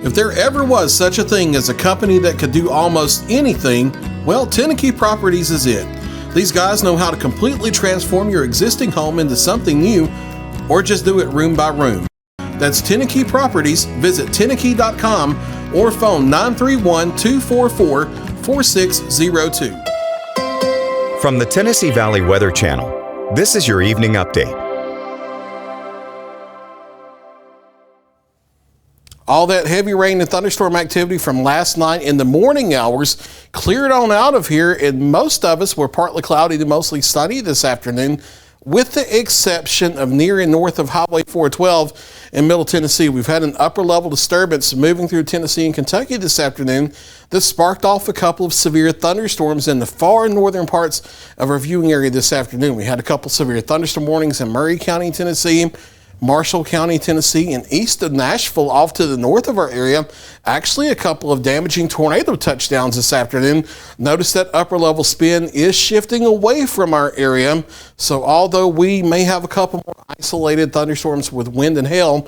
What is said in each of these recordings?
If there ever was such a thing as a company that could do almost anything, well, Tenneke Properties is it. These guys know how to completely transform your existing home into something new, or just do it room by room. That's Tenneke Properties. Visit Tenneke.com or phone 931-244-4602. From the Tennessee Valley Weather Channel, this is your evening update. All that heavy rain and thunderstorm activity from last night in the morning hours cleared on out of here, and most of us were partly cloudy to mostly sunny this afternoon, with the exception of near and north of Highway 412 in Middle Tennessee. We've had an upper level disturbance moving through Tennessee and Kentucky this afternoon that sparked off a couple of severe thunderstorms in the far northern parts of our viewing area this afternoon. We had a couple severe thunderstorm warnings in Murray County, Tennessee, Marshall County, Tennessee, and east of Nashville off to the north of our area. Actually, a couple of damaging tornado touchdowns this afternoon. Notice that upper level spin is shifting away from our area. So although we may have a couple more isolated thunderstorms with wind and hail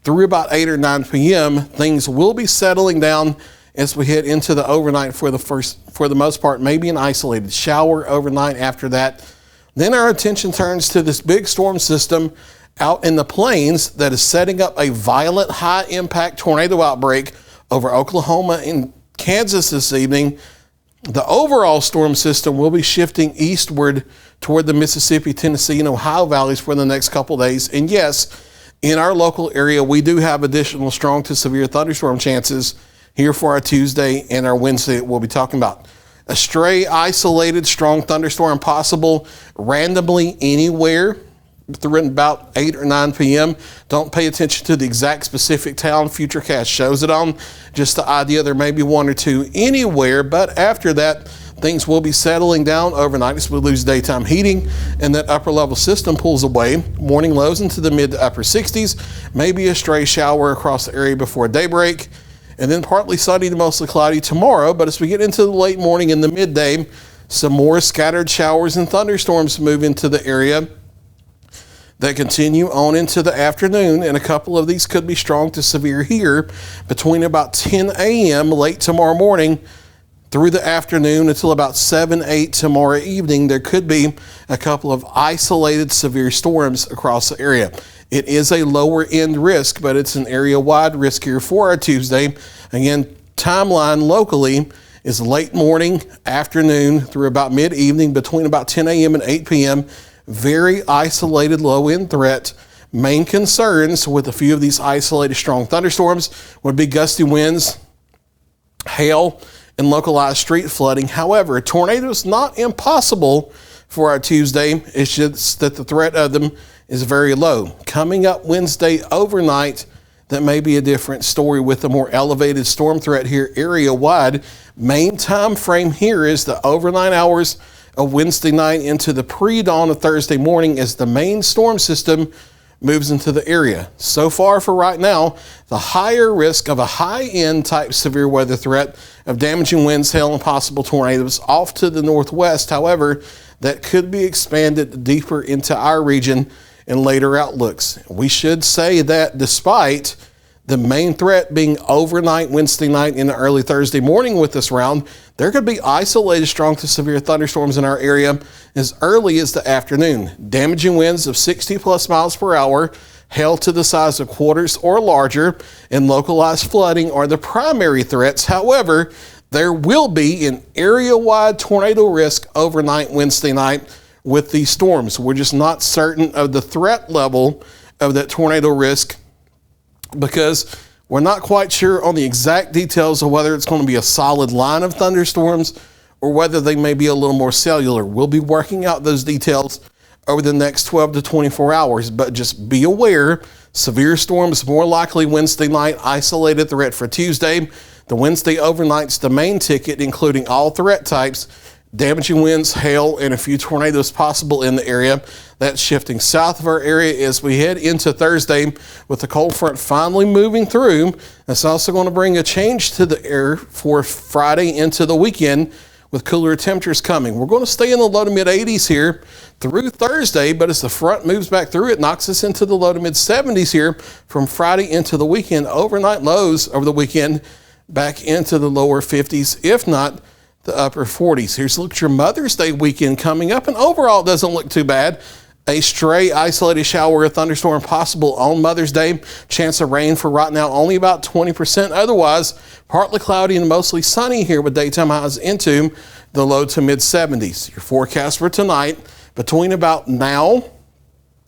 through about 8 or 9 p.m., things will be settling down as we head into the overnight for the most part, maybe an isolated shower overnight after that. Then our attention turns to this big storm system out in the plains that is setting up a violent high-impact tornado outbreak over Oklahoma and Kansas this evening. The overall storm system will be shifting eastward toward the Mississippi, Tennessee, and Ohio valleys for the next couple days. And yes, in our local area, we do have additional strong to severe thunderstorm chances here for our Tuesday and our Wednesday that we'll be talking about. A stray, isolated, strong thunderstorm possible randomly anywhere through about 8 or 9 p.m. Don't pay attention to the exact specific town Futurecast shows it on. Just the idea there may be one or two anywhere, but after that, things will be settling down overnight as we lose daytime heating and that upper level system pulls away. Morning lows into the mid to upper 60s, maybe a stray shower across the area before daybreak, and then partly sunny to mostly cloudy tomorrow. But as we get into the late morning and the midday, some more scattered showers and thunderstorms move into the area that continue on into the afternoon, and a couple of these could be strong to severe here between about 10 a.m. late tomorrow morning through the afternoon until about 7, 8 tomorrow evening. There could be a couple of isolated severe storms across the area. It is a lower end risk, but it's an area-wide risk here for our Tuesday. Again, timeline locally is late morning, afternoon through about mid-evening between about 10 a.m. and 8 p.m. Very isolated low-end threat. Main concerns with a few of these isolated strong thunderstorms would be gusty winds, hail, and localized street flooding. However, a tornado is not impossible for our Tuesday. It's just that the threat of them is very low. Coming up Wednesday overnight, that may be a different story with a more elevated storm threat here area-wide. Main time frame here is the overnight hours of Wednesday night into the pre-dawn of Thursday morning as the main storm system moves into the area. So far for right now, the higher risk of a high-end type severe weather threat of damaging winds, hail, and possible tornadoes off to the northwest. However, that could be expanded deeper into our region in later outlooks. We should say that despite the main threat being overnight Wednesday night into early Thursday morning with this round, there could be isolated strong to severe thunderstorms in our area as early as the afternoon. Damaging winds of 60 plus miles per hour, hail to the size of quarters or larger, and localized flooding are the primary threats. However, there will be an area-wide tornado risk overnight Wednesday night with these storms. We're just not certain of the threat level of that tornado risk because we're not quite sure on the exact details of whether it's going to be a solid line of thunderstorms or whether they may be a little more cellular. We'll be working out those details over the next 12 to 24 hours, but just be aware, severe storms more likely Wednesday night, isolated threat for Tuesday. The Wednesday overnight's the main ticket, including all threat types. Damaging winds, hail, and a few tornadoes possible in the area. That's shifting south of our area as we head into Thursday with the cold front finally moving through. That's also going to bring a change to the air for Friday into the weekend with cooler temperatures coming. We're going to stay in the low to mid 80s here through Thursday, but as the front moves back through, it knocks us into the low to mid 70s here from Friday into the weekend. Overnight lows over the weekend back into the lower 50s, if not the upper 40s. Here's a look at your Mother's Day weekend coming up, and overall it doesn't look too bad. A stray isolated shower or thunderstorm possible on Mother's Day. Chance of rain for right now only about 20%. Otherwise, partly cloudy and mostly sunny here with daytime highs into the low to mid 70s. Your forecast for tonight, between about now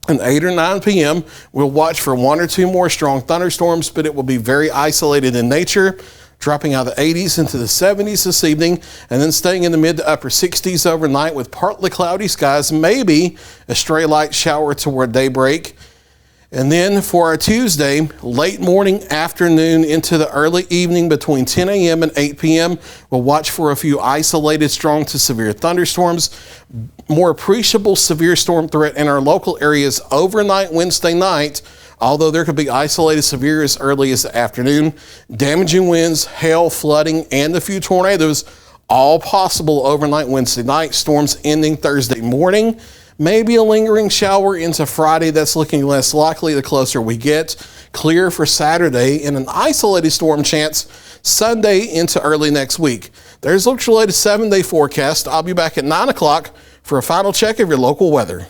and 8 or 9 p.m., we'll watch for 1 or 2 more strong thunderstorms, but it will be very isolated in nature, dropping out of the 80s into the 70s this evening, and then staying in the mid to upper 60s overnight with partly cloudy skies, maybe a stray light shower toward daybreak. And then for our Tuesday, late morning, afternoon into the early evening between 10 a.m. and 8 p.m., we'll watch for a few isolated strong to severe thunderstorms. More appreciable severe storm threat in our local areas overnight Wednesday night, although there could be isolated severe as early as the afternoon. Damaging winds, hail, flooding, and a few tornadoes, all possible overnight Wednesday night. Storms ending Thursday morning. Maybe a lingering shower into Friday. That's looking less likely the closer we get. Clear for Saturday and an isolated storm chance Sunday into early next week. There's your latest 7-day forecast. I'll be back at 9 o'clock for a final check of your local weather.